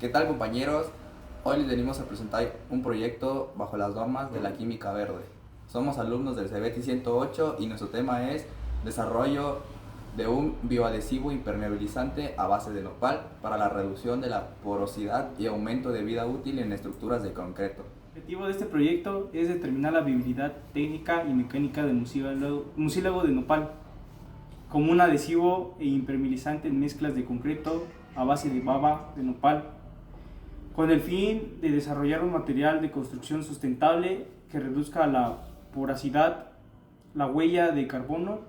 ¿Qué tal, compañeros? Hoy les venimos a presentar un proyecto bajo las normas de la química verde. Somos alumnos del CBT 108 y nuestro tema es desarrollo de un bioadhesivo impermeabilizante a base de nopal para la reducción de la porosidad y aumento de vida útil en estructuras de concreto. El objetivo de este proyecto es determinar la viabilidad técnica y mecánica del mucílago de nopal como un adhesivo e impermeabilizante en mezclas de concreto a base de baba de nopal, con el fin de desarrollar un material de construcción sustentable que reduzca la porosidad, la huella de carbono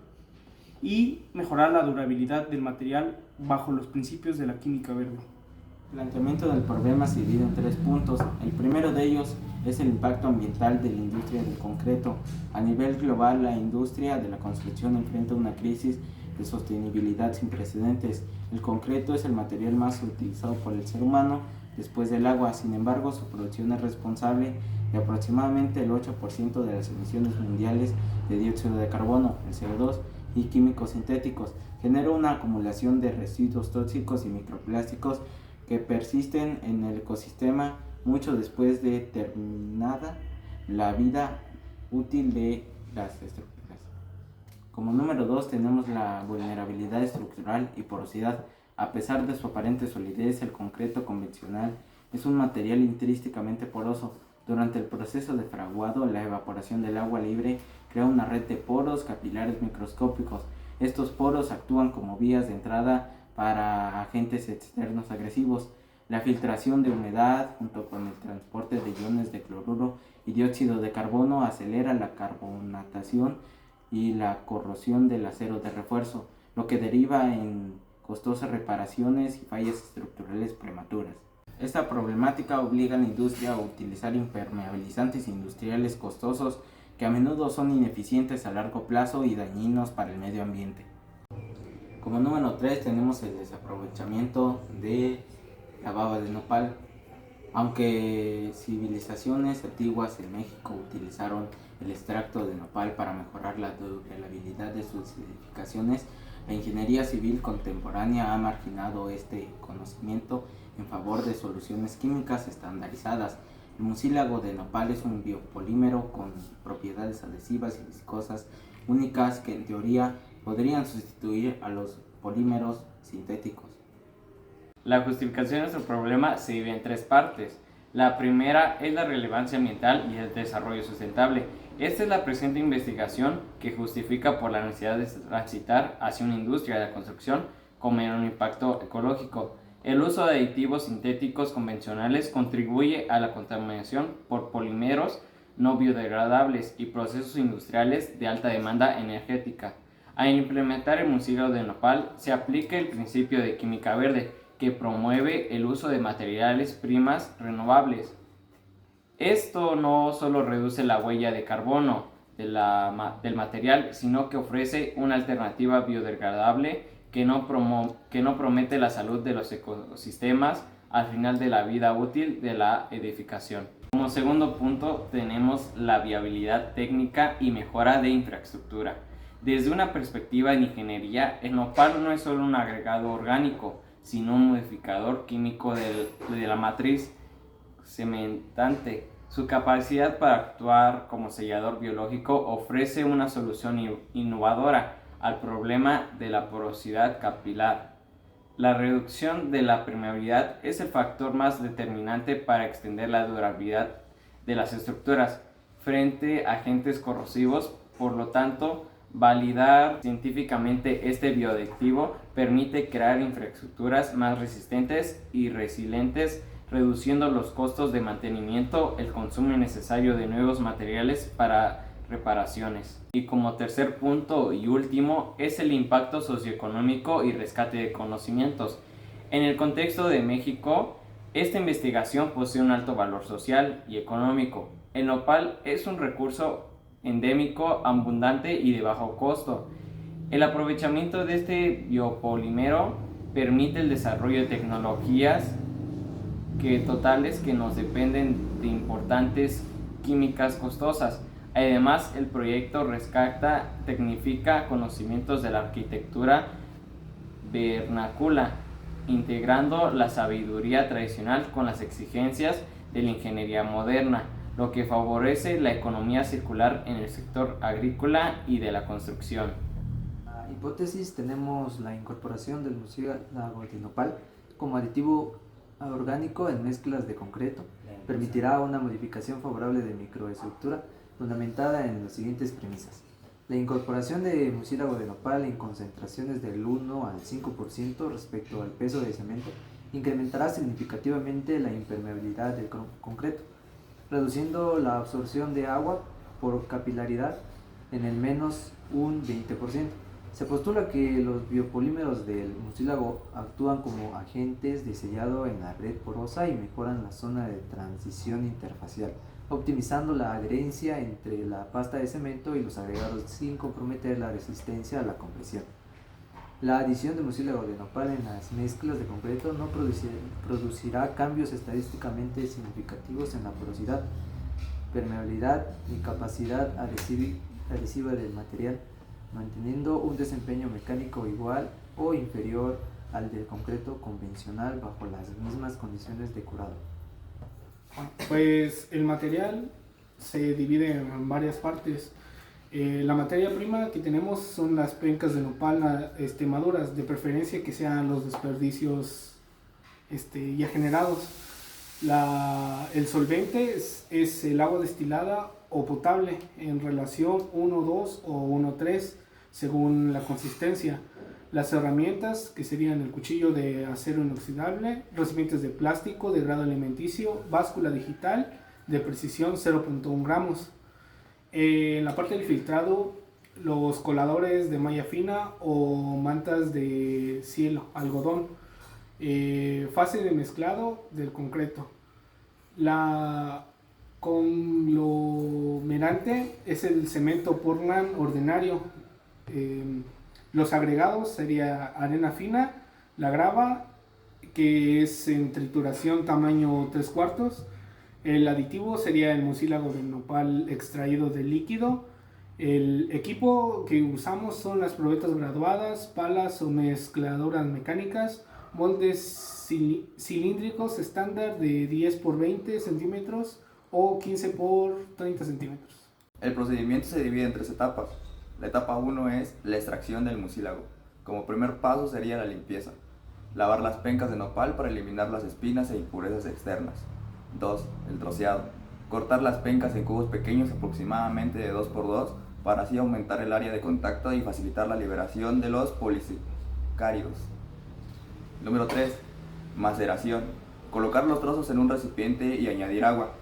y mejorar la durabilidad del material bajo los principios de la química verde. El planteamiento del problema se divide en 3 puntos. El primero de ellos es el impacto ambiental de la industria del concreto. A nivel global, la industria de la construcción enfrenta una crisis de sostenibilidad sin precedentes. El concreto es el material más utilizado por el ser humano después del agua. Sin embargo, su producción es responsable de aproximadamente el 8% de las emisiones mundiales de dióxido de carbono, el CO2, y químicos sintéticos. Genera una acumulación de residuos tóxicos y microplásticos que persisten en el ecosistema mucho después de terminada la vida útil de las estructuras. Como número 2 tenemos la vulnerabilidad estructural y porosidad. A pesar de su aparente solidez, el concreto convencional es un material intrínsecamente poroso. Durante el proceso de fraguado, la evaporación del agua libre crea una red de poros capilares microscópicos. Estos poros actúan como vías de entrada para agentes externos agresivos. La filtración de humedad, junto con el transporte de iones de cloruro y dióxido de carbono, acelera la carbonatación y la corrosión del acero de refuerzo, lo que deriva en costosas reparaciones y fallas estructurales prematuras. Esta problemática obliga a la industria a utilizar impermeabilizantes industriales costosos que a menudo son ineficientes a largo plazo y dañinos para el medio ambiente. Como número 3 tenemos el desaprovechamiento de la baba de nopal. Aunque civilizaciones antiguas en México utilizaron el extracto de nopal para mejorar la durabilidad de sus edificaciones, la ingeniería civil contemporánea ha marginado este conocimiento en favor de soluciones químicas estandarizadas. El mucílago de nopal es un biopolímero con propiedades adhesivas y viscosas únicas que en teoría podrían sustituir a los polímeros sintéticos. La justificación de nuestro problema se divide en 3 partes. La primera es la relevancia ambiental y el desarrollo sustentable. Esta es la presente investigación que justifica por la necesidad de transitar hacia una industria de la construcción con menor impacto ecológico. El uso de aditivos sintéticos convencionales contribuye a la contaminación por polímeros no biodegradables y procesos industriales de alta demanda energética. Al implementar el mucílago de nopal se aplica el principio de química verde, que promueve el uso de materiales primas renovables. Esto no solo reduce la huella de carbono del material, sino que ofrece una alternativa biodegradable que no promete la salud de los ecosistemas al final de la vida útil de la edificación. Como segundo punto tenemos la viabilidad técnica y mejora de infraestructura. Desde una perspectiva de ingeniería, el nopal no es solo un agregado orgánico, sino un modificador químico de la matriz cementante. Su capacidad para actuar como sellador biológico ofrece una solución innovadora al problema de la porosidad capilar. La reducción de la permeabilidad es el factor más determinante para extender la durabilidad de las estructuras frente a agentes corrosivos. Por lo tanto, validar científicamente este bioaditivo permite crear infraestructuras más resistentes y resilientes, reduciendo los costos de mantenimiento, el consumo innecesario de nuevos materiales para reparaciones. Y como tercer punto y último es el impacto socioeconómico y rescate de conocimientos. En el contexto de México, esta investigación posee un alto valor social y económico. El nopal es un recurso endémico, abundante y de bajo costo. El aprovechamiento de este biopolímero permite el desarrollo de tecnologías que nos dependen de importantes químicas costosas. Además, el proyecto tecnifica conocimientos de la arquitectura vernácula integrando la sabiduría tradicional con las exigencias de la ingeniería moderna, lo que favorece la economía circular en el sector agrícola y de la construcción. La hipótesis tenemos la incorporación del mucílago de nopal como aditivo orgánico en mezclas de concreto. Permitirá una modificación favorable de microestructura fundamentada en las siguientes premisas. La incorporación de mucílago de nopal en concentraciones del 1 al 5% respecto al peso de cemento incrementará significativamente la impermeabilidad del concreto, reduciendo la absorción de agua por capilaridad en el menos un 20%. Se postula que los biopolímeros del mucílago actúan como agentes de sellado en la red porosa y mejoran la zona de transición interfacial, optimizando la adherencia entre la pasta de cemento y los agregados sin comprometer la resistencia a la compresión. La adición de mucílago de nopal en las mezclas de concreto no producirá cambios estadísticamente significativos en la porosidad, permeabilidad ni capacidad adhesiva del material, manteniendo un desempeño mecánico igual o inferior al del concreto convencional bajo las mismas condiciones de curado. Pues el material se divide en varias partes. La materia prima que tenemos son las pencas de nopal maduras, de preferencia que sean los desperdicios ya generados. El solvente es el agua destilada o potable en relación 1:2 o 1:3 según la consistencia. Las herramientas, que serían el cuchillo de acero inoxidable, recipientes de plástico de grado alimenticio, báscula digital de precisión 0.1 gramos. En la parte del filtrado, los coladores de malla fina o mantas de cielo, algodón. Fase de mezclado del concreto. La conglomerante es el cemento Portland ordinario. Los agregados sería arena fina, la grava, que es en trituración tamaño 3/4. El aditivo sería el mucílago de nopal extraído del líquido. El equipo que usamos son las probetas graduadas, palas o mezcladoras mecánicas, moldes cilíndricos estándar de 10 por 20 centímetros o 15 por 30 centímetros. El procedimiento se divide en 3 etapas. La etapa 1 es la extracción del mucílago. Como primer paso sería la limpieza. Lavar las pencas de nopal para eliminar las espinas e impurezas externas. 2. El troceado. Cortar las pencas en cubos pequeños aproximadamente de 2 por 2 para así aumentar el área de contacto y facilitar la liberación de los polisacáridos. Número 3. Maceración. Colocar los trozos en un recipiente y añadir agua.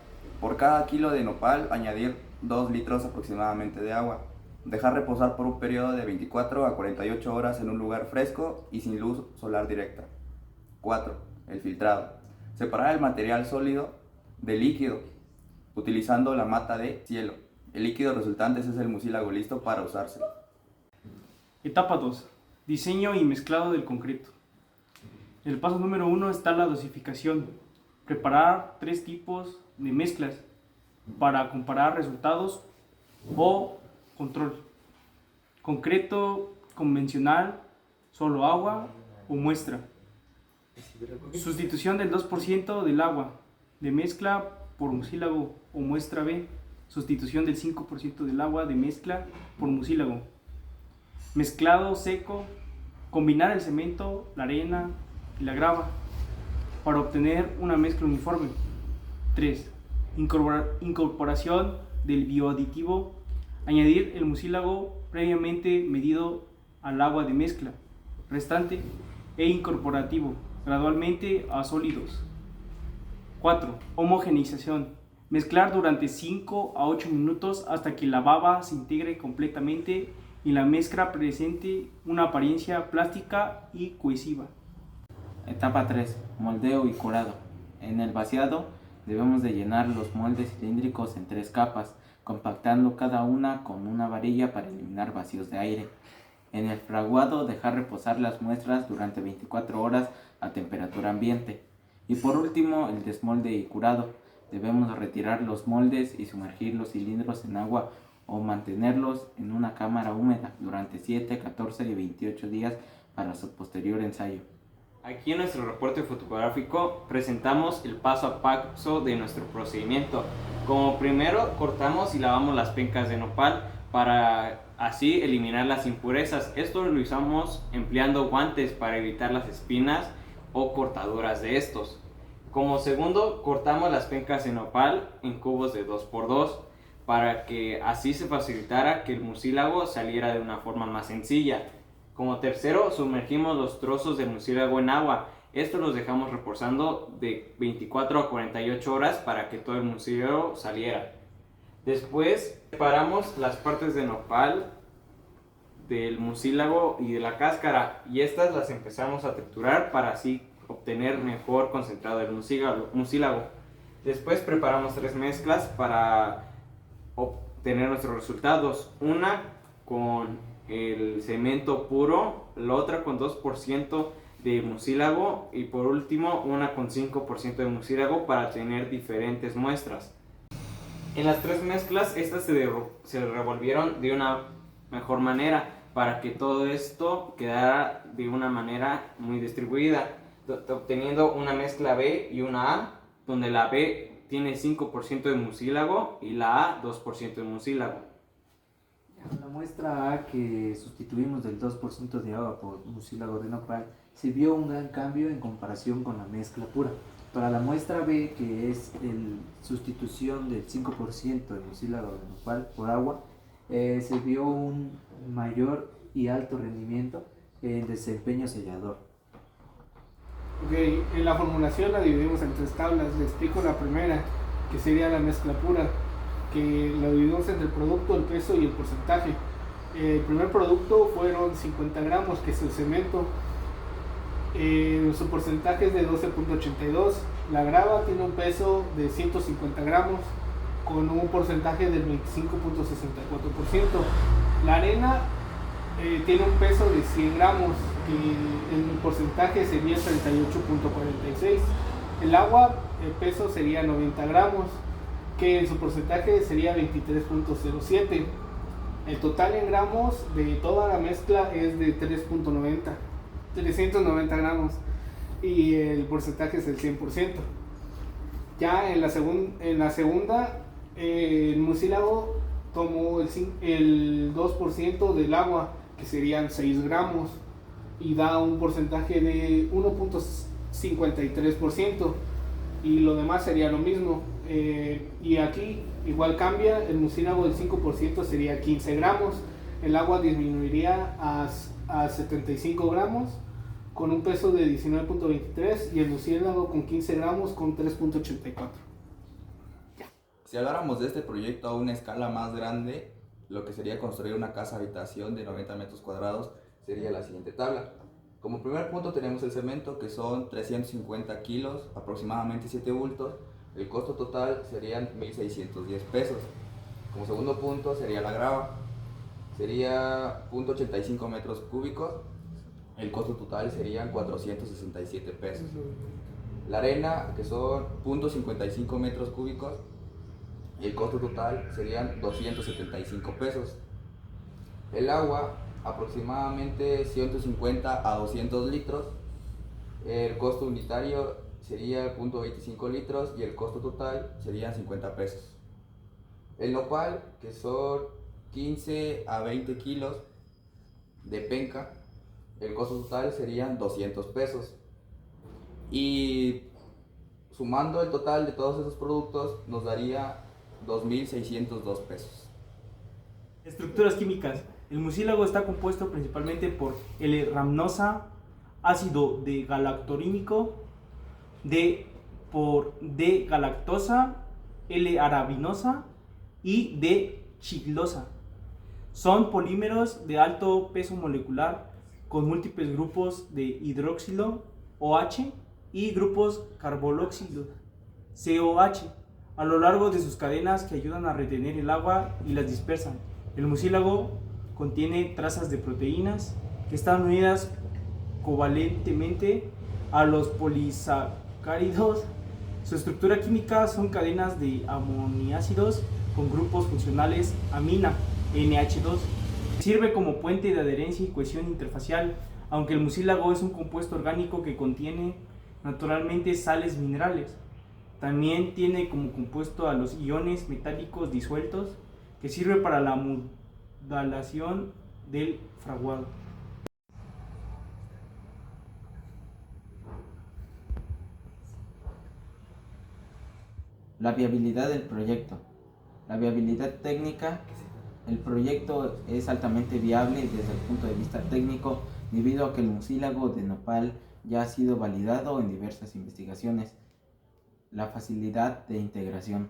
Por cada kilo de nopal añadir 2 litros aproximadamente de agua. Dejar reposar por un periodo de 24 a 48 horas en un lugar fresco y sin luz solar directa. 4. El filtrado. Separar el material sólido del líquido utilizando la mata de cielo. El líquido resultante es el mucílago listo para usarse. Etapa 2. Diseño y mezclado del concreto. En el paso número 1 está la dosificación. Preparar 3 tipos de mezclas para comparar resultados o control. Concreto convencional, solo agua o muestra. Sustitución del 2% del agua de mezcla por mucílago o muestra B. Sustitución del 5% del agua de mezcla por mucílago. Mezclado seco. Combinar el cemento, la arena y la grava para obtener una mezcla uniforme. 3. Incorporación del bioaditivo. Añadir el mucílago previamente medido al agua de mezcla restante e incorporativo gradualmente a sólidos. 4. Homogeneización. Mezclar durante 5 a 8 minutos hasta que la baba se integre completamente y la mezcla presente una apariencia plástica y cohesiva. Etapa 3. Moldeo y curado. En el vaciado debemos de llenar los moldes cilíndricos en 3 capas, compactando cada una con una varilla para eliminar vacíos de aire. En el fraguado dejar reposar las muestras durante 24 horas a temperatura ambiente. Y por último el desmolde y curado. Debemos retirar los moldes y sumergir los cilindros en agua o mantenerlos en una cámara húmeda durante 7, 14 y 28 días para su posterior ensayo. Aquí en nuestro reporte fotográfico presentamos el paso a paso de nuestro procedimiento. Como primero cortamos y lavamos las pencas de nopal para así eliminar las impurezas. Esto lo usamos empleando guantes para evitar las espinas o cortaduras de estos. Como segundo, cortamos las pencas de nopal en cubos de 2x2 para que así se facilitara que el mucílago saliera de una forma más sencilla. Como tercero, sumergimos los trozos de mucílago en agua. Esto los dejamos reposando de 24 a 48 horas para que todo el mucílago saliera. Después separamos las partes de nopal del mucílago y de la cáscara, y estas las empezamos a triturar para así obtener mejor concentrado el mucílago. Después preparamos 3 mezclas para obtener nuestros resultados. Una con el cemento puro, la otra con 2% de mucílago y por último una con 5% de mucílago para tener diferentes muestras. En las 3 mezclas estas se revolvieron de una mejor manera para que todo esto quedara de una manera muy distribuida, obteniendo una mezcla B y una A, donde la B tiene 5% de mucílago y la A 2% de mucílago. La muestra A, que sustituimos del 2% de agua por mucílago de nopal, se vio un gran cambio en comparación con la mezcla pura. Para la muestra B, que es la sustitución del 5% de mucílago de nopal por agua, se vio un mayor y alto rendimiento en desempeño sellador. En la formulación la dividimos en 3 tablas. Les explico la primera, que sería la mezcla pura, que la dividimos entre el producto, el peso y el porcentaje. El primer producto fueron 50 gramos, que es el cemento. Su porcentaje es de 12.82. La grava tiene un peso de 150 gramos con un porcentaje del 25.64%. La arena tiene un peso de 100 gramos, que el porcentaje sería 38.46. El agua, el peso sería 90 gramos, que en su porcentaje sería 23.07. El total en gramos de toda la mezcla es de 390 gramos y el porcentaje es el 100%. Ya en la segunda, el mucílago tomó el 2% del agua, que serían 6 gramos, y da un porcentaje de 1.53%, y lo demás sería lo mismo. Y aquí igual cambia, el mucílago del 5% sería 15 gramos, el agua disminuiría a 75 gramos con un peso de 19.23 y el mucílago con 15 gramos con 3.84. Si habláramos de este proyecto a una escala más grande, lo que sería construir una casa habitación de 90 metros cuadrados sería la siguiente tabla. Como primer punto tenemos el cemento, que son 350 kilos, aproximadamente 7 bultos. El costo total serían 1.610 pesos. Como segundo punto sería la grava, sería 0.85 metros cúbicos. El costo total serían 467 pesos. La arena, que son 0.55 metros cúbicos, el costo total serían 275 pesos. El agua, aproximadamente 150 a 200 litros. El costo unitario sería 0.25 litros y el costo total serían 50 pesos. El nopal, que son 15 a 20 kilos de penca, el costo total serían 200 pesos. Y sumando el total de todos esos productos nos daría 2.602 pesos. Estructuras químicas. El mucílago está compuesto principalmente por L-ramnosa, ácido D-galactorínico, D-galactosa, L-arabinosa y D-chiclosa. Son polímeros de alto peso molecular con múltiples grupos de hidroxilo OH y grupos carboxilo COH a lo largo de sus cadenas, que ayudan a retener el agua y las dispersan. El mucílago contiene trazas de proteínas que están unidas covalentemente a los polisacáridos. Su estructura química son cadenas de aminoácidos con grupos funcionales amina NH2. Sirve como puente de adherencia y cohesión interfacial aunque el mucílago es un compuesto orgánico que contiene naturalmente sales minerales. También tiene como compuesto a los iones metálicos disueltos, que sirve para la modulación del fraguado. La viabilidad del proyecto. La viabilidad técnica. El proyecto es altamente viable desde el punto de vista técnico debido a que el mucílago de nopal ya ha sido validado en diversas investigaciones. La facilidad de integración.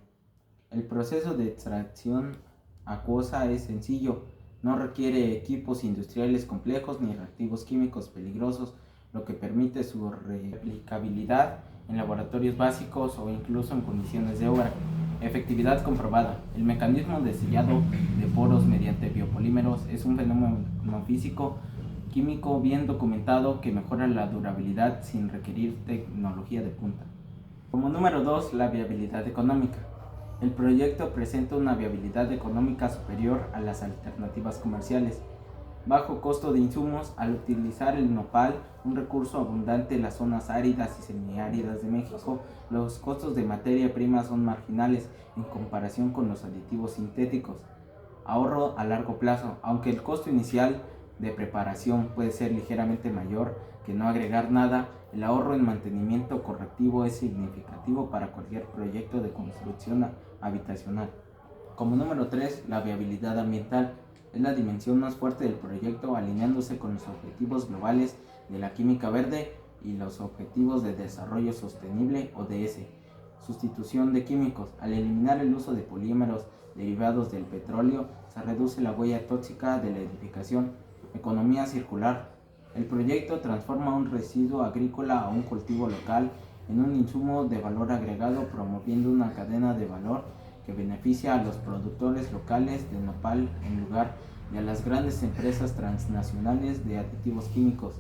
El proceso de extracción acuosa es sencillo, no requiere equipos industriales complejos ni reactivos químicos peligrosos, lo que permite su replicabilidad en laboratorios básicos o incluso en condiciones de obra. Efectividad comprobada. El mecanismo de sellado de poros mediante biopolímeros es un fenómeno físico químico bien documentado que mejora la durabilidad sin requerir tecnología de punta. Como número 2, la viabilidad económica. El proyecto presenta una viabilidad económica superior a las alternativas comerciales. Bajo costo de insumos. Al utilizar el nopal, un recurso abundante en las zonas áridas y semiáridas de México, los costos de materia prima son marginales en comparación con los aditivos sintéticos. Ahorro a largo plazo. Aunque el costo inicial de preparación puede ser ligeramente mayor que no agregar nada, el ahorro en mantenimiento correctivo es significativo para cualquier proyecto de construcción habitacional. Como número 3, la viabilidad ambiental. Es la dimensión más fuerte del proyecto, alineándose con los objetivos globales de la química verde y los objetivos de desarrollo sostenible ODS. Sustitución de químicos. Al eliminar el uso de polímeros derivados del petróleo, se reduce la huella tóxica de la edificación. Economía circular. El proyecto transforma un residuo agrícola a un cultivo local en un insumo de valor agregado, promoviendo una cadena de valor que beneficia a los productores locales de nopal en lugar de a las grandes empresas transnacionales de aditivos químicos.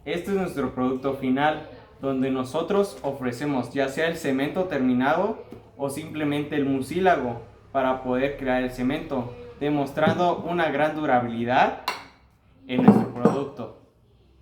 Este es nuestro producto final, donde nosotros ofrecemos ya sea el cemento terminado o simplemente el mucílago para poder crear el cemento, demostrando una gran durabilidad en nuestro producto.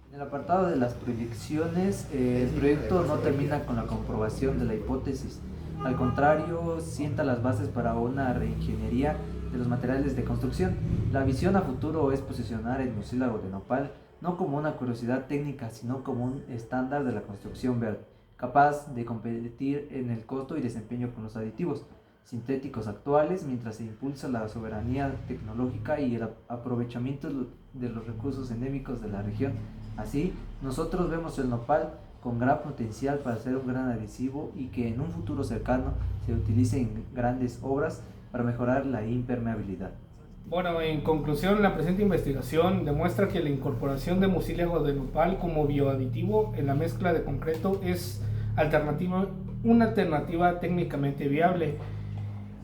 En el apartado de las proyecciones, el proyecto no termina con la comprobación de la hipótesis. Al contrario, sienta las bases para una reingeniería de los materiales de construcción. La visión a futuro es posicionar el mucílago de nopal no como una curiosidad técnica, sino como un estándar de la construcción verde, capaz de competir en el costo y desempeño con los aditivos sintéticos actuales, mientras se impulsa la soberanía tecnológica y el aprovechamiento de los recursos endémicos de la región. Así, nosotros vemos el nopal con gran potencial para ser un gran adhesivo y que en un futuro cercano se utilice en grandes obras para mejorar la impermeabilidad. Bueno, en conclusión, la presente investigación demuestra que la incorporación de mucílago de nopal como bioaditivo en la mezcla de concreto es una alternativa técnicamente viable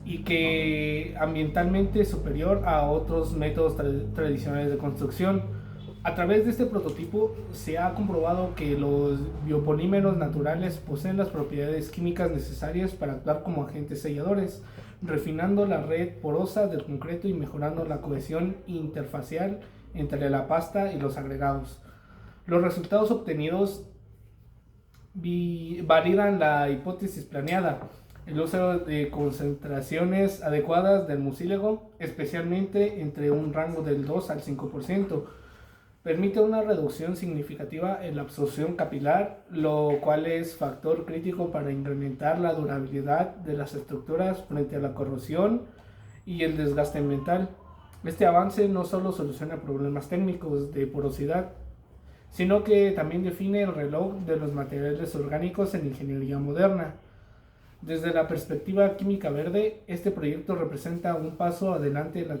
y que ambientalmente superior a otros métodos tradicionales de construcción. A través de este prototipo se ha comprobado que los biopolímeros naturales poseen las propiedades químicas necesarias para actuar como agentes selladores, refinando la red porosa del concreto y mejorando la cohesión interfacial entre la pasta y los agregados. Los resultados obtenidos validan la hipótesis planeada, el uso de concentraciones adecuadas del mucílago, especialmente entre un rango del 2 al 5%, permite una reducción significativa en la absorción capilar, lo cual es factor crítico para incrementar la durabilidad de las estructuras frente a la corrosión y el desgaste ambiental. Este avance no solo soluciona problemas técnicos de porosidad, sino que también define el reloj de los materiales orgánicos en ingeniería moderna. Desde la perspectiva química verde, este proyecto representa un paso adelante en la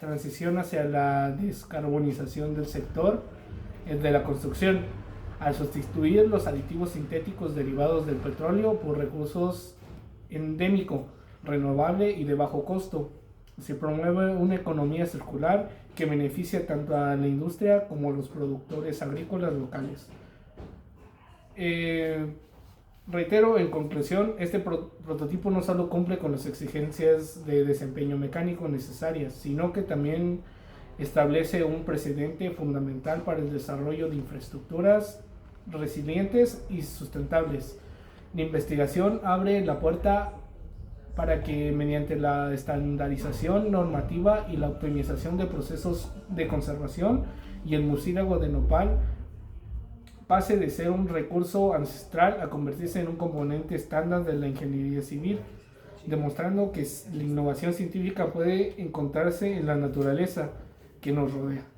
transición hacia la descarbonización del sector de la construcción, al sustituir los aditivos sintéticos derivados del petróleo por recursos endémico, renovable y de bajo costo. Se promueve una economía circular que beneficia tanto a la industria como a los productores agrícolas locales. Reitero, en conclusión, este prototipo no solo cumple con las exigencias de desempeño mecánico necesarias, sino que también establece un precedente fundamental para el desarrollo de infraestructuras resilientes y sustentables. La investigación abre la puerta para que mediante la estandarización normativa y la optimización de procesos de conservación y el murciélago de nopal pase de ser un recurso ancestral a convertirse en un componente estándar de la ingeniería civil, demostrando que la innovación científica puede encontrarse en la naturaleza que nos rodea.